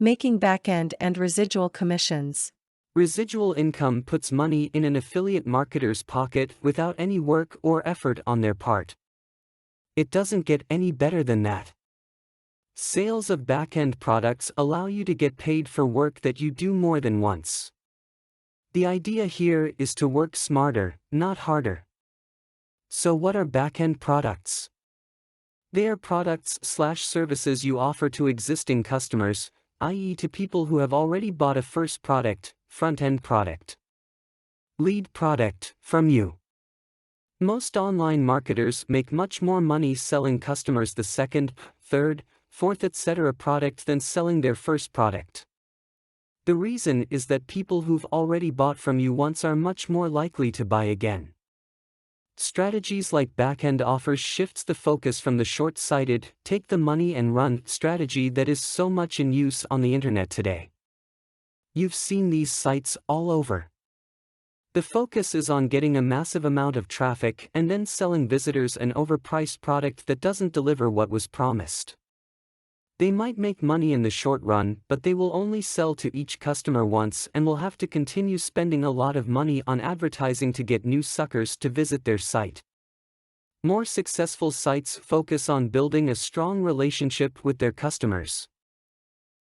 Making back-end and residual commissions. Residual income puts money in an affiliate marketer's pocket without any work or effort on their part. It doesn't get any better than that. Sales of back-end products allow you to get paid for work that you do more than once. The idea here is to work smarter, not harder. So what are back-end products? They are products/services you offer to existing customers, i.e. to people who have already bought a first product, front-end product. Lead product, from you. Most online marketers make much more money selling customers the second, third, fourth etc. product than selling their first product. The reason is that people who've already bought from you once are much more likely to buy again. Strategies like back-end offers shifts the focus from the short-sighted, take the money and run strategy that is so much in use on the internet today. You've seen these sites all over. The focus is on getting a massive amount of traffic and then selling visitors an overpriced product that doesn't deliver what was promised. They might make money in the short run, but they will only sell to each customer once and will have to continue spending a lot of money on advertising to get new suckers to visit their site. More successful sites focus on building a strong relationship with their customers.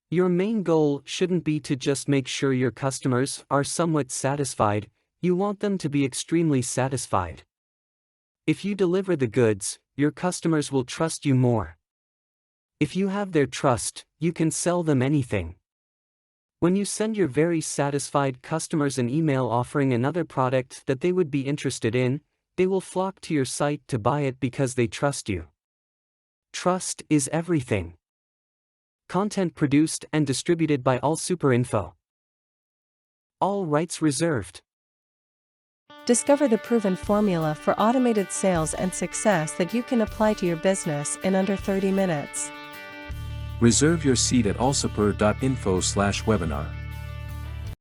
Your main goal shouldn't be to just make sure your customers are somewhat satisfied, you want them to be extremely satisfied. If you deliver the goods, your customers will trust you more. If you have their trust, you can sell them anything. When you send your very satisfied customers an email offering another product that they would be interested in, they will flock to your site to buy it because they trust you. Trust is everything. Content produced and distributed by AllSuperInfo. All rights reserved. Discover the proven formula for automated sales and success that you can apply to your business in under 30 minutes. Reserve your seat at allsuper.info/webinar.